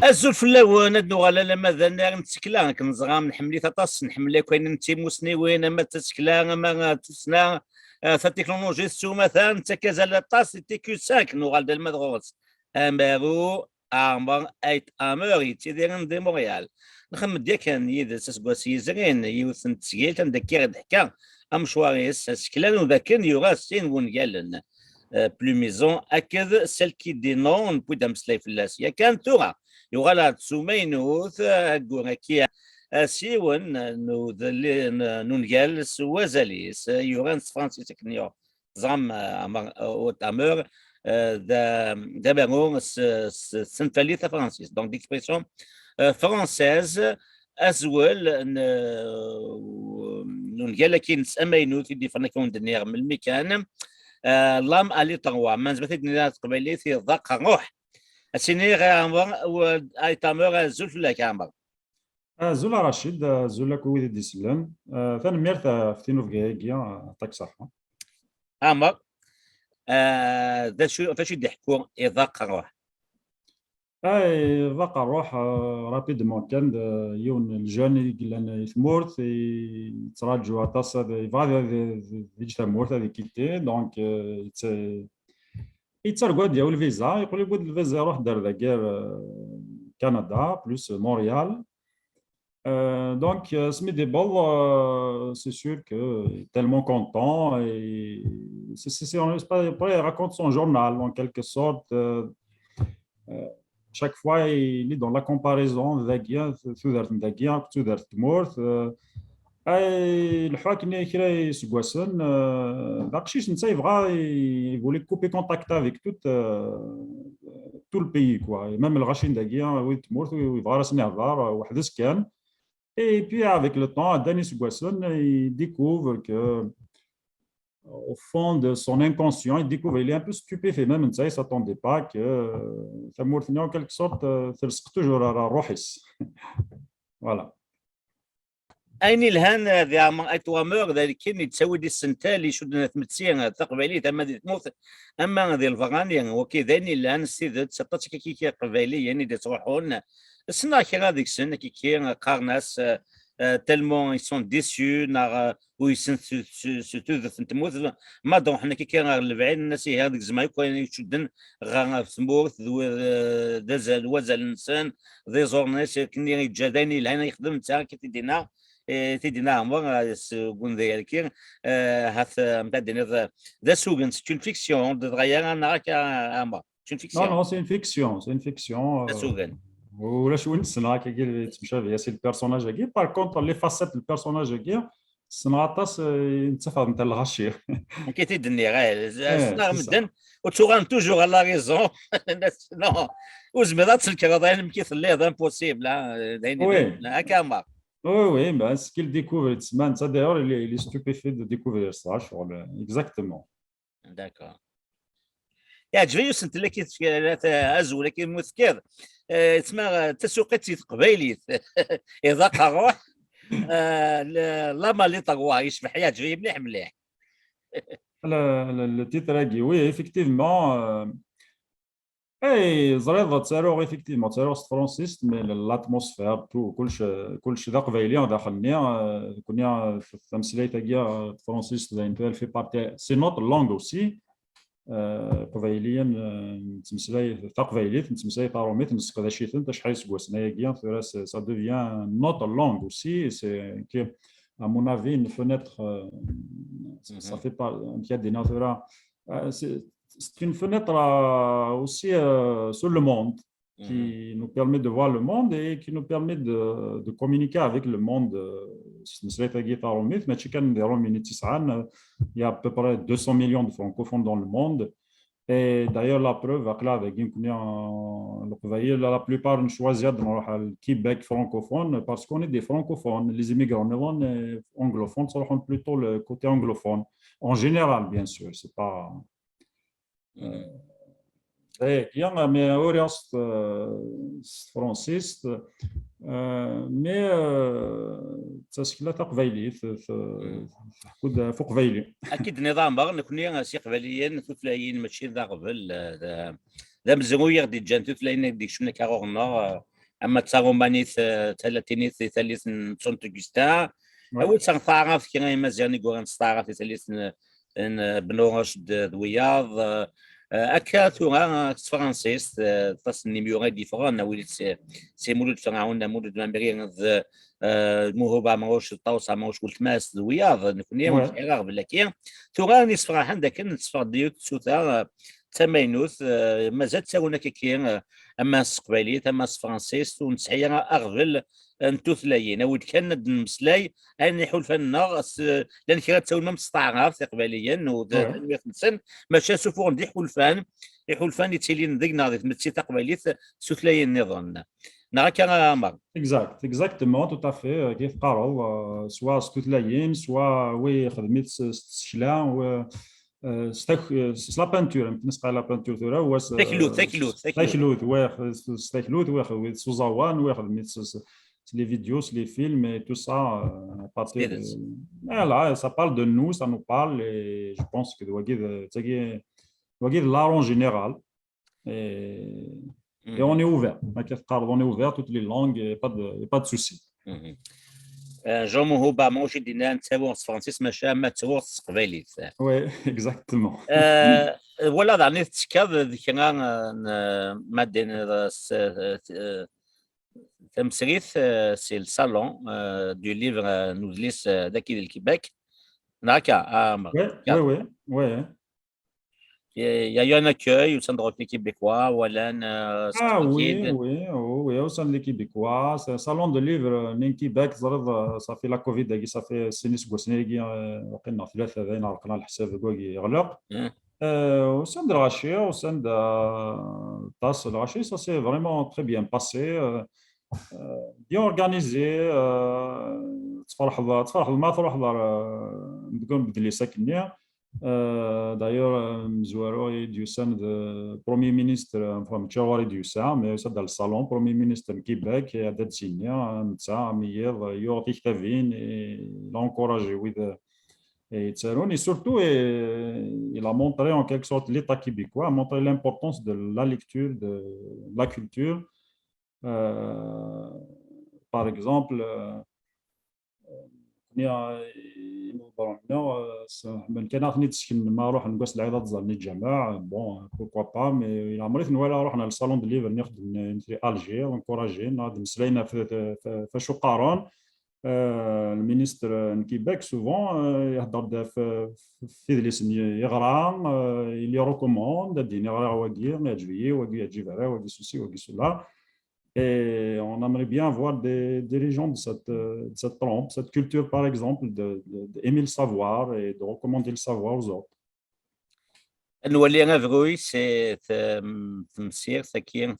الزول فلاوان هاد نوغالا ماذا نتسكلا كنزغام نحملي تاطاس نحملي كاين نتيموسني وين ما تسكلا ما تسنا تا تكنولوجي سو مثلا انت كازال طاس تي كيو 5 نوغال ديال المدغوس امبارو امبر ايت امور تيدير دي مونريال نخمم ديال كان يد ساسكواسي زغين يوثن تسيل تندكي غد حكا امشواريس سكلان وذاكن يورا سين ونقالن بلو ميزون اكد سيل كي دي نون بودا مسلاي فلاس يا كان تورا يغالا تسومينوث كي سيون نونجال سوازاليس يورانس فرانسيس كنيو زعم وتامر دا بانو سنتاليتا فرانسيس دونك ديكسبرسيون فرانسيز ازول نونجال كي نسمينو تيدي فانا كون دنيا من المكان لام الي طغوا من زبتي دنيا قبيلي في ضاق روح السيني غامر اي تامر زول في كامر زولا رشيد زولا كويد دي سلام ثاني ميرتا في تينو في كيا يعطيك صحة. امر ذا شو فاش يضحكوا يضاق روح اي ذاق الروح رابيدمون كان يون الجون اللي يثمورت يتراجعوا طاس يبغى يجي ثمورت هذه كيتي دونك يتسرقوا ديال الفيزا يقول لك الفيزا روح دار ذاك كندا بلوس مونريال. Donc, Smith Debol, c'est sûr que est tellement content et il raconte son journal en quelque sorte. Chaque fois, il est dans la comparaison d'Aguia, d'Aguia, Tmort. Le fois qu'il est écrit sur Boisson, Darchish, il voulait couper contact avec tout le pays, quoi. Et même le Rachin d'Aguia, oui, Tmort, il va rester à Var, ou Hadeskan. Et puis, avec le temps, Denis Boisson, il découvre que, au fond de son inconscient, il découvre, il est un peu stupéfait, même ça, il ne s'attendait pas que ça mourtenia en quelque sorte, toujours à Rohis. Voilà. اين الهان ذا ما اتوامر ذلك كني تسوي دي السنتالي شد تمتسين تقبيلي تما دي تموت اما ذي الفغاني وكذاني الهان سيد سطاتك كي قبيلي يعني دي تروحون السنة كي غاديك السنة كي قارناس تالمون يسون ديسيو ناغ ويسن ستوذ تموت ما دون حنا كي البعيد الناس هذيك زعما كاين يشدن غا ثمورت دازال وزال الانسان ذي زورناس كني جاداني لهنا يخدم تا كي تدينا تيدينا عمر سكون ذلك هاث متعدين ذا سوغن سي اون فيكسيون تغير انا راك عمر سي Non, فيكسيون non, c'est une fiction, c'est une fiction. ذا سوغن ولا شو نسنا كي تمشى فيها سي البيرسوناج كي باغ كونتر لي فاسيت البيرسوناج كي سنعطاس نتفاهم نتاع الغشير. كي تدني غير ايه سنا سي سا. مدن وتوغان توجور على ريزون نو وزميرا تسلك ضاين كي ثلي ذا امبوسيبل دايني Oui, هكا عمر oui, oui, ben, ce qu'il découvre, ça d'ailleurs, il est stupéfait de découvrir ça. Exactement. داكور يعجبني سنت لك ازو لكن مثكر تسمى تسوقتي قبايلي اذا روح لا مالي طغوا يشبح يعجبني مليح مليح Le titre est dit, oui, effectivement. زريضة تسارو effectivement تسارو فرانسيس mais l'atmosphère tout كلش ذا قبايلي داخلني كنا في التمثيلية تاعي فرانسيس زين elle fait partie c'est notre langue aussi قبايليا تمثيلية تاع قبايلي تمثيلية تاع روميت نسق ذا شيء انت شحال سكواسنا يا ça devient notre langue aussi c'est que à mon avis une fenêtre ça fait pas il y a des natures c'est une fenêtre aussi sur le monde qui nous permet de voir le monde et qui nous permet de communiquer avec le monde. Il y a à peu près 200 millions de francophones dans le monde. Et d'ailleurs, la preuve, la plupart nous choisissent dans le Québec francophone parce qu'on est des francophones. Les immigrants anglophones sont plutôt le côté anglophone. En général, bien sûr, c'est pas... ايه مي اوريوس فرونسيس مي تشكيله قبايلي فوق قبايلي اكيد نظام باغ نكون سي قبليين ثلاثيين ماشي ذا قبل ذا مزروير دي جانتوت لين ديك شمنا كاغورنا اما تساغومانيث ثلاثينيث ثالث سونتو جستا او تساغ كي مزيان يقول نستعرف ثالث بنورش دوياض اكا ثورا فرانسيس تص نيميورا ديفرون وليت سي مولود فرعون مولود مامبرين الموهبه ماهوش الطوسه ماهوش قلت ماس دوياض نكون مخيرا بلاكي ثورا نصفر عندك نصفر ديوت سوثا تماينوث مازال تساونا كي اما السقباليت اما الفرنسيس ونسعيا اغفل نتوثلايين ود كان نمسلاي اني حول فنا لان كي تساوي ما مستعرف تقباليا و سن ماشي سوفور ندي حول فان يتيلين ديكنا تمتسي تقباليت سوثلايين نظن نراك مار اكزاكتومون تو تافي كيف قالوا سوا ستوثلايين سوا وي خدمت شلا لا بانتور يمكن نسقى لا بانتور ثورا هو تاكلوث واخد سوزاوان واخد les vidéos, les films et tout ça, voilà, ça parle de nous, ça nous parle et je pense que doit dire l'art en général et on est ouvert, on est ouvert toutes les langues et pas de souci. جومو هو با موشي دينا نتساوو فرانسيس ماشي ما تساوو قبايلي وي اكزاكتومون ولا دعني تشكاض ذكرنا مادين تمسريث سي الصالون دو ليفر نوزليس داكي الكيباك ناكا وي Il y a un accueil au sein de l'Europe québécois, oui, au sein de Québécois. C'est un salon de livres من Québec. Ça fait la Covid, ça fait سنين وسنين وقلنا ثلاثة ذين عرقنا الحساب قوي يغلق. Au sein de Raché, au sein de TAS de Raché, ça s'est vraiment très bien passé, bien organisé. تفرح ما تروح نقول بدلي ساكنين. D'ailleurs, Mzouaro du sein de Premier ministre, enfin, Tchawari du sein, mais c'est dans le salon, Premier ministre de Québec, et à Datsigna, Mzouamir, Yortik Tavin, et l'a encouragé, oui, et Tsaroun, et surtout, il a montré en quelque sorte l'État québécois, a montré l'importance de la lecture, de la culture. Par exemple, كان عرفني تسكن ما نروح نقص العياضات زارني الجامع بون بوركوا با مي الى عمري ولا رحنا للصالون دو ليفر نخدم نتري الجي ونكوراجي نهضر مسلاينا في شو قارون المينيستر كيباك سوفون يهضر في دليس يغرا اللي ريكوموند ديني يغرا واقي يعجبني واقي يعجب على واقي سوسي واقي سولا. Et on aimerait bien voir des dirigeants de cette trempe, cette culture par exemple, d'aimer le savoir et de recommander le savoir aux autres. نولي انا فغوي سي تمسير ثكين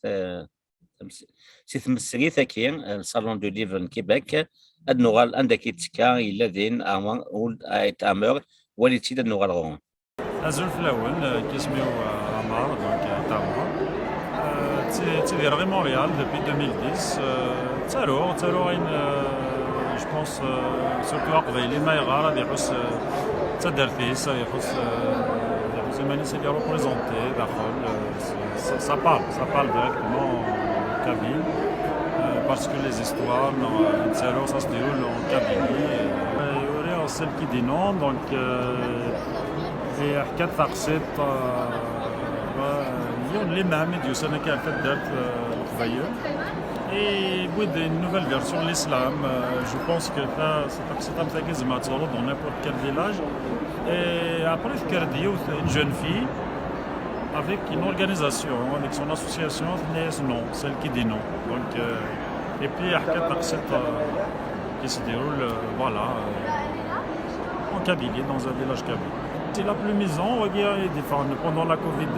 سي تمسير ثكين الصالون دو ليفر كيباك النغال عندك يتكا الذين امر ولد ايتامر وليتي النغال غون ازول في الاول كيسميو عمار دونك تامر تيدير غير مونريال depuis 2010 تارو غين جو بونس سورتو قبيلي ما يغار غادي يحس تدرتيس يحس زمانيس اللي ريبريزونتي داخل ça parle directement kabyle parce que les histoires تارو ça se déroule en kabylie يوري celle qui dit non donc هي حكات تقصيت l'imam du Sénégal fait d'être veilleux et with une nouvelle version de l'islam. Je pense que c'est un peu dans n'importe quel village. Et après, une jeune fille avec une organisation, avec son association, non, celle qui dit non. Donc, et puis, qui se déroule voilà, en Kabylie, dans un village kabyle. C'est la plus maison, pendant la Covid,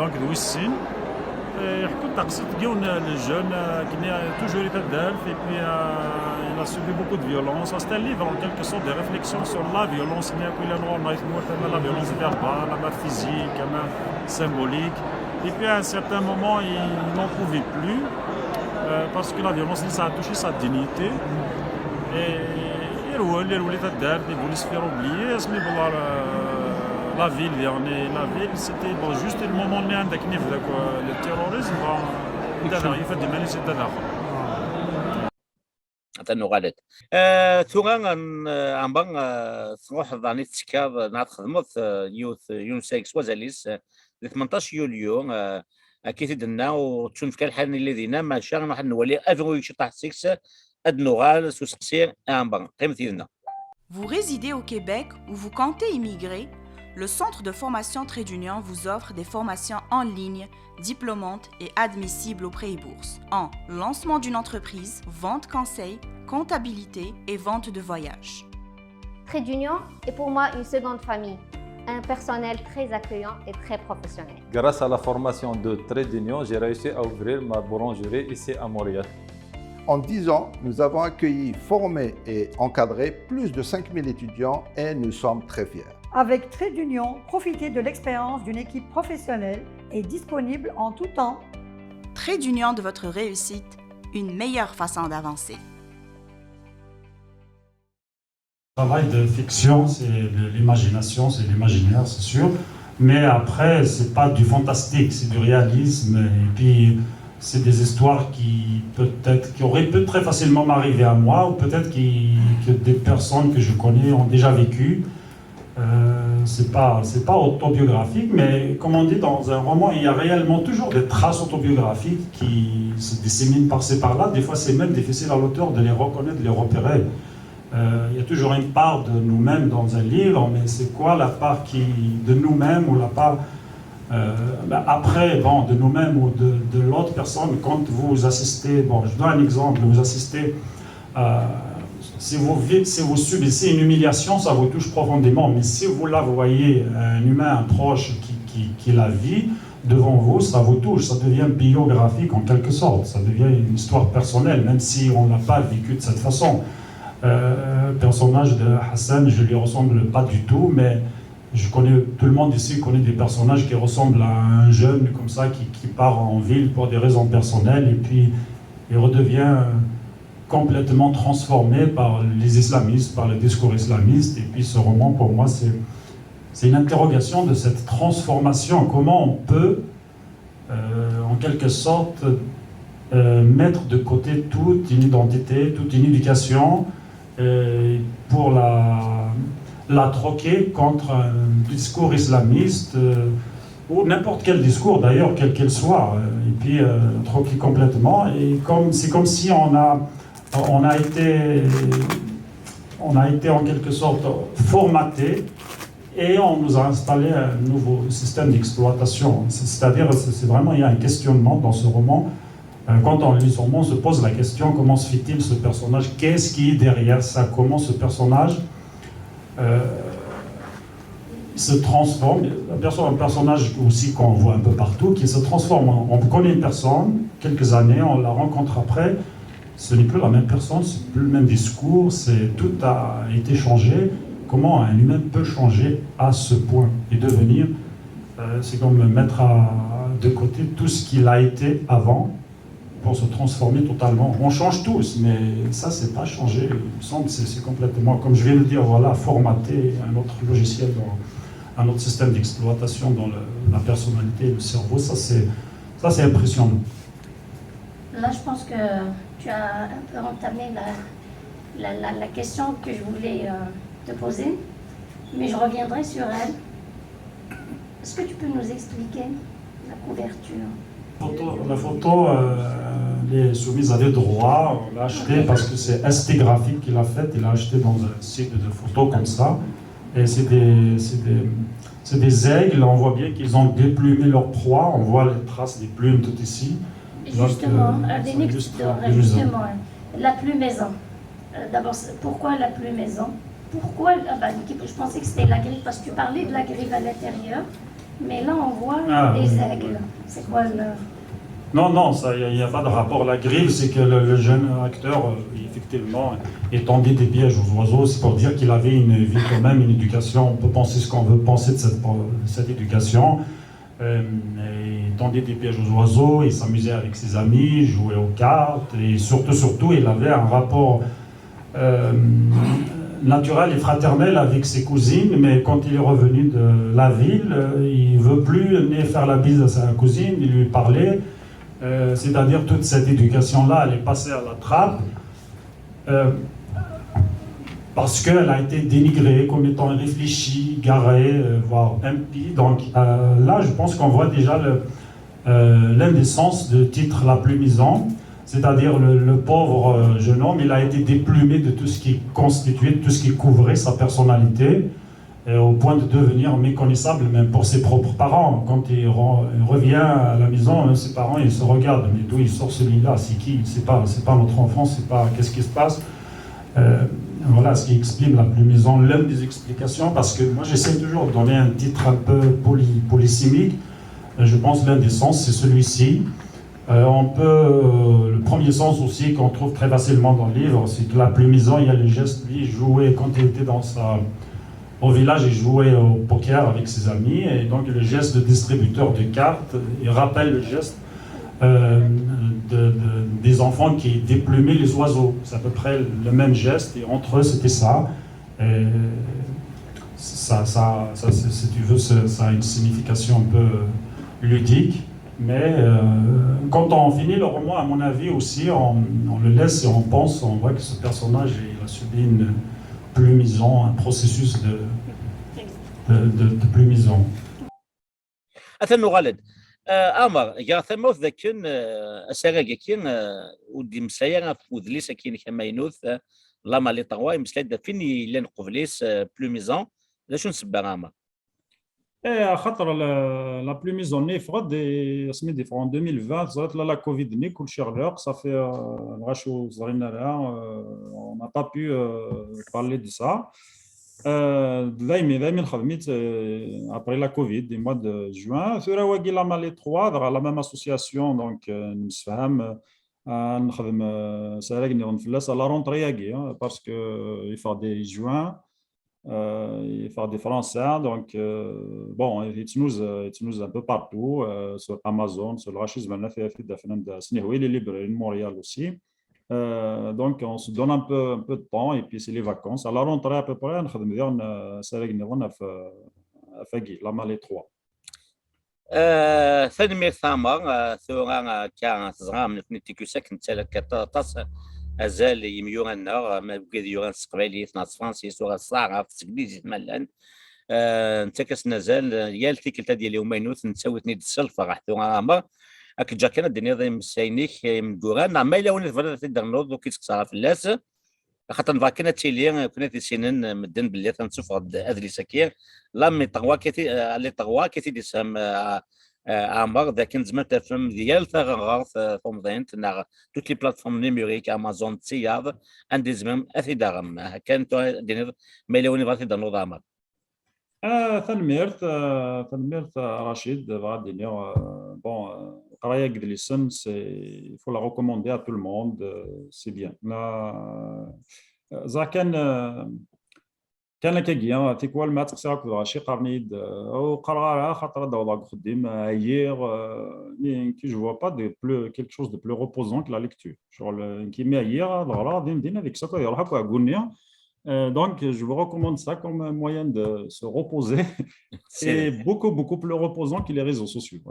donc de Wissine. يحكوا تقصد ديون les jeunes qui a toujours été d'elfe et puis il a subi beaucoup de violence. C'est un livre en quelque sorte de réflexion sur la violence. Il y a la violence verbale, la physique, la symbolique. Et puis à un certain moment, il n'en pouvait plus parce que la violence, ça a touché sa dignité. Et il voulait être d'elfe, il voulait se faire oublier. la ville, c'était bon, juste le moment où le terrorisme, il fait des menaces d'adar. تنغالات ثوغان عن بان تروح ضاني تسكاد نعت خدمت يوث يونسكس وزاليس 18 يوليو اكيد دنا وتشوف كان الحال الذين ما شاء راح نولي افرو يشطح 6 ادنوغال سوسقسير عن بان قيمتي لنا. Vous résidez au Québec ou vous comptez immigrer? Le Centre de formation Trait d'Union vous offre des formations en ligne, diplômantes et admissibles au prêt et bourse en lancement d'une entreprise, vente conseil, comptabilité et vente de voyage. Trait d'Union est pour moi une seconde famille, un personnel très accueillant et très professionnel. Grâce à la formation de Trait d'Union, j'ai réussi à ouvrir ma boulangerie ici à Montréal. En 10 ans, nous avons accueilli, formé et encadré plus de 5000 étudiants et nous sommes très fiers. Avec Trait d'Union, profitez de l'expérience d'une équipe professionnelle et disponible en tout temps. Trait d'Union de votre réussite, une meilleure façon d'avancer. Le travail de fiction, c'est de l'imagination, c'est de l'imaginaire, c'est sûr. Mais après, c'est pas du fantastique, c'est du réalisme. Et puis, c'est des histoires qui auraient pu très facilement m'arriver à moi, ou peut-être que des personnes que je connais ont déjà vécu. C'est pas autobiographique, mais comme on dit dans un roman, il y a réellement toujours des traces autobiographiques qui se disséminent par-ci par-là. Des fois, c'est même difficile à l'auteur de les reconnaître, de les repérer. Il y a toujours une part de nous-mêmes dans un livre, mais c'est quoi la part de nous-mêmes ou la part après, de nous-mêmes ou de l'autre personne? Quand vous assistez, je donne un exemple, vous assistez si vous subissez une humiliation, ça vous touche profondément. Mais si vous voyez un humain, un proche qui la vit devant vous, ça vous touche. Ça devient biographique en quelque sorte. Ça devient une histoire personnelle, même si on ne l'a pas vécu de cette façon. Le personnage de Hassan, je ne lui ressemble pas du tout, mais tout le monde ici connaît des personnages qui ressemblent à un jeune comme ça qui part en ville pour des raisons personnelles et puis il redevient complètement transformé par les islamistes, par le discours islamiste. Et puis ce roman, pour moi, c'est une interrogation de cette transformation. Comment on peut, en quelque sorte, mettre de côté toute une identité, toute une éducation, pour la troquer contre un discours islamiste, ou n'importe quel discours d'ailleurs, quel qu'il soit, et puis troquer complètement. Et c'est comme si on a été en quelque sorte formaté et on nous a installé un nouveau système d'exploitation. C'est-à-dire, vraiment, il y a un questionnement dans ce roman. Quand on lit ce roman, on se pose la question, comment se fait-il ce personnage? Qu'est-ce qui est derrière ça? Comment ce personnage se transforme? Un personnage aussi qu'on voit un peu partout, qui se transforme. On connaît une personne, quelques années, on la rencontre après, ce n'est plus la même personne, ce n'est plus le même discours, tout a été changé. Comment un humain peut changer à ce point et devenir, c'est comme mettre de côté tout ce qu'il a été avant pour se transformer totalement. On change tous, mais ça, c'est pas changer. Il me semble que c'est complètement, comme je viens de le dire, formater un autre logiciel, un autre système d'exploitation dans la personnalité et le cerveau. Ça, c'est impressionnant. Là, je pense que tu as un peu entamé la question que je voulais te poser, mais je reviendrai sur elle. Est-ce que tu peux nous expliquer la couverture? La photo, elle est soumise à des droits. On l'a acheté parce que c'est ST Graphique qui l'a faite. Il l'a acheté dans un site de photos comme ça. Et c'est des aigles. On voit bien qu'ils ont déplumé leur proie. On voit les traces des plumes tout ici. Justement, justement, la plumaison. D'abord, pourquoi la plumaison? Pourquoi je pensais que c'était la griffe, parce que tu parlais de la griffe à l'intérieur, mais là on voit des aigles. C'est quoi le... Non, il n'y a pas de rapport. La griffe, c'est que le jeune acteur, effectivement, étendait des pièges aux oiseaux. C'est pour dire qu'il avait une vie quand même, une éducation. On peut penser ce qu'on veut penser de cette éducation. Il tendait des pièges aux oiseaux, il s'amusait avec ses amis, jouait aux cartes, et surtout, il avait un rapport naturel et fraternel avec ses cousines, mais quand il est revenu de la ville, il ne veut plus venir faire la bise à sa cousine, il lui parlait. C'est-à-dire toute cette éducation-là, elle est passée à la trappe parce qu'elle a été dénigrée comme étant irréfléchie, garée, voire impie. Donc là, je pense qu'on voit déjà l'indécence de titre la plus misant. C'est-à-dire le pauvre jeune homme, il a été déplumé de tout ce qui constituait, de tout ce qui couvrait sa personnalité, au point de devenir méconnaissable même pour ses propres parents. Quand il revient à la maison, ses parents ils se regardent, mais d'où il sort celui-là, c'est qui? C'est pas notre enfant, c'est pas qu'est-ce qui se passe. Voilà ce qui exprime la plus maison, l'une des explications, parce que moi j'essaie toujours de donner un titre un peu polysémique. Je pense l'un des sens, c'est celui-ci. Le premier sens aussi qu'on trouve très facilement dans le livre, c'est que la pluie maison, il y a les gestes, lui jouait quand il était au village, il jouait au poker avec ses amis, et donc le geste de distributeur de cartes, il rappelle le geste des enfants qui déplumaient les oiseaux. C'est à peu près le même geste, et entre eux c'était ça. Et si tu veux, ça a une signification un peu ludique. Mais quand on finit le roman, à mon avis aussi, on le laisse et on pense, on voit que ce personnage il a subi une plumaison, un processus de plumaison. أثنو غالد أمر جا ثموث ذاكن أسرق كين ودي مسايا فوذلي سكين كماينوث لاما لي طواي مسلاد فيني لين قبليس بلوميزون لا شو نسبة أمر خاطر لا بلوميزون فرد سميتي في 2020 صارت لا كوفيد ني كلشي غلق صافي الغاشو صغرنا لها اون با بو بارلي دو سا دايما خدمت ابري لا كوفيد دي موا دو جوان ثورا واقي لا مالي 3 لا ميم اسوسياسيون دونك نسفهم نخدم سارقني ونفلس على رونطرياكي باسكو يفا دي جوان il fait des Français, donc bon, ils nous un peu partout, sur Amazon, sur le rachisme, on a fait les libres de Montréal aussi. Donc on se donne un peu de temps et puis c'est les vacances. À la rentrée à peu près, on a fait la malle 3. ثاني ثامر ثورة كان صغار من فنتيكو ساكن تاس أزال يميو النار ما بقى يوغان سقبالي ناس فرانسيس وغا صاغا في سكليزي مالان انت كاس نزال يا التيكلتا ديال يومينوث نساوي تنيد السلفة راح ثورة ما اك جا كان الدنيا ضي مساينيك من كوران نعم ما إلا وني تفرد تقدر نوض وكيسك صار في اللاس خاطر نفاكنا تيلي كنا تيسينن مدن باللي تنسوف غد اذلي سكير لا مي طغوا كيتي لي طغوا كيتي دي سام عمر ذاك زمان تفهم ديال ثغار فومضين تنا توت لي بلاتفورم نيميريك امازون تياض عندي زمان اثي داغم كانت دينير ميلوني فاتي دانو دامر تنميرت رشيد غادي بون القرايه قد لي سن سي فو لا ريكوموندي ا تو الموند سي بيان زا كان كيجي تيكوال ما تقصي هكذا شي قرنيد او قرا خاطر داو خديم عيير كي جو با دي بلو كيلك شوز دو بلو ريبوزون كو لا ليكتور شغل كي مي عيير ضرا دين هذيك ساكا يروح هكا غونيا donc je vous recommande ça comme un moyen de se reposer c'est beaucoup plus reposant que les réseaux sociaux.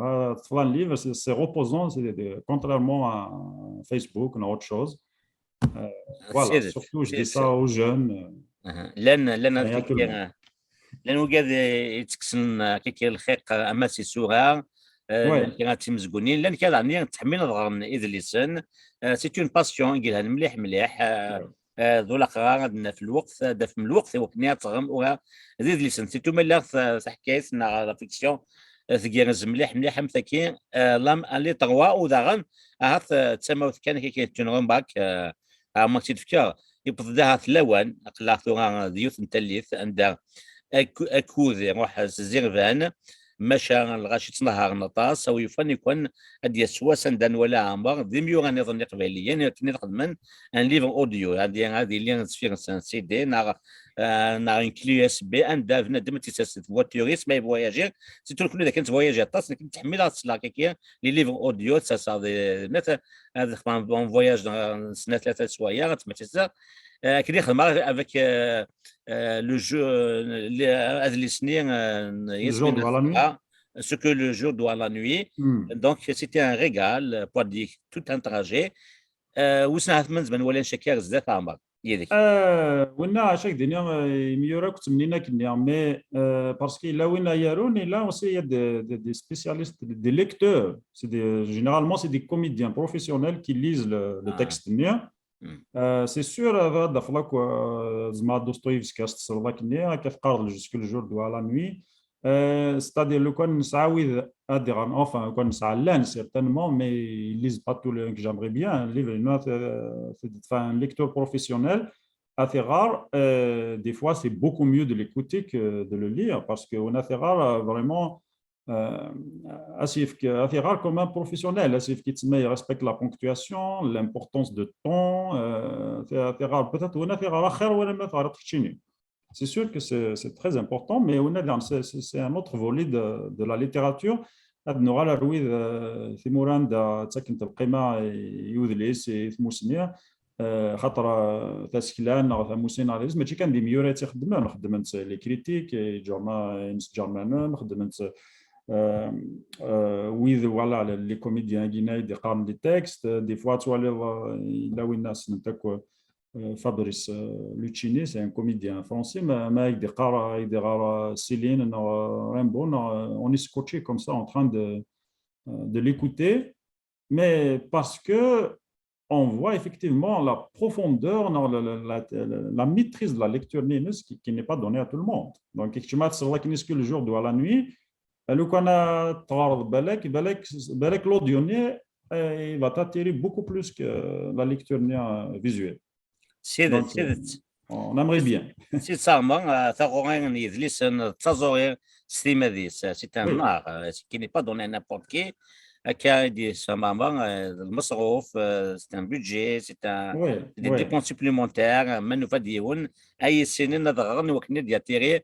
Un livre c'est reposant, contrairement à Facebook ou à autre chose. Voilà, surtout je dis ça aux jeunes. لأنه قاعد يتكسن كي الخيق أماسي سوغا كان تمزقونين لأن كان عندي تحميل ضغط من إذ اللسان سي اون باسيون قالها مليح ذولا قرار عندنا في الوقت داف من الوقت وكنيا تغم وها زيد لسان سي تو ملا حكايت نا لا فيكسيون ثقيرز مليح مثاكي لام لي طغوا وداغن هات تسمى كان كي تنغم باك ما تفكر يبداها ثلاوان اقلا ثورا ديوث نتليث عندها اكوذ روح زيرفان مشى الغاشي تنهار نطاس او يفن يكون ادي سواسن دان ولا عمر ديميو غنظن قبليا كني نخدم ان ليفر اوديو هذه اللي نسفير سي دي on a une clé USB عندها بنادم تيساس فواتوريس ما فواياجير سيتو كل اذا كنت فواياجي طاس لكن تحملها تصلها كي لي ليفر اوديو سا مثلا هذا اون فواياج سنه 3 سوايع تما تيسا كي خدمه افيك لو جو هذه لي سنين يسمى ce que le jour doit la nuit. Donc, c'était un régal pour dire tout un trajet. وسنعرف من زمان ولا نشكر بزاف عمر يديك. ونا عشاك دنيا ميورا كنت منينا كنيا مي باسكو لا وين ياروني لا aussi il y a des spécialistes des lecteurs c'est généralement c'est des comédiens professionnels qui lisent le texte نيا c'est sûr هذا فلاك زعما دوستويفسكي استصل ذاك نيا كتقرا jusqu'au jour de la nuit. C'est-à-dire le qu'on s'aouid à dire enfin qu'on s'allen certainement mais ils lisent pas tous les que j'aimerais bien un livre c'est un lecteur professionnel assez rare des fois c'est beaucoup mieux de l'écouter que de le lire parce qu'on a assez rare vraiment assez rare comme un professionnel assez qui il respecte la ponctuation l'importance de ton c'est assez rare peut-être on a fait rare ou même faire C'est sûr que c'est très important, mais c'est un autre volet de la littérature. نورا لا رويد في موراندا تسكن القيمه يودليس موسنيا خاطر تسكلان او موسيناريز ماشي كان دي ميورات يخدموا نخدمت لي كريتيك جورنال نخدمت ويذ ولا لي كوميديان كيناي دي قارن دي تكست دي فوا توالي لا وين الناس نتاكو Fabrice Lucchini, c'est un comédien français, mais avec des rares Céline, Rimbaud, on est scotché comme ça en train de l'écouter, mais parce que on voit effectivement la profondeur, la maîtrise de la lecture qui n'est pas donnée à tout le monde. Donc, c'est vrai que le jour de la nuit, le qu'on a l'audio, il va t'attirer beaucoup plus que la lecture visuelle. سيدت on aimerait bien. سي سارما ثغورين يدلسن تزوري ستيما ديس سي ان نار كي ني با دوني نابورت كي هكا دي ساماما المصروف سي ان بودجي سي ان دي ديبون سوبليمونتير منو فديون اي سنين ضغرني وكني ديال تيري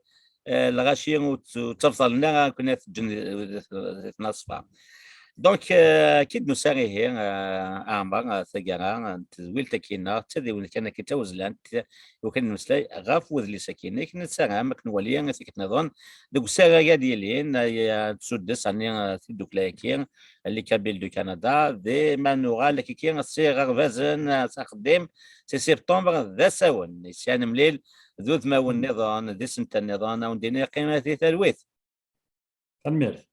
الغاشي وتفصل لنا كنا في نصفه دونك كيد نساري هي امبا ثقرا تزويل تكينا تذويل كان كتوزلان وكان نسلاي غاف وذلي سكينه كنا سارا ما كنوليا ثيك نظن دوك سارا ديالين تسدس اني دوك لاكين اللي كابيل دو كندا دي مانوغا اللي كي صيغ فازن تخدم سي سبتمبر ذا ساون يعني مليل ذو ثما النظام دي سنت النظام وندينا قيمه ثلويث المير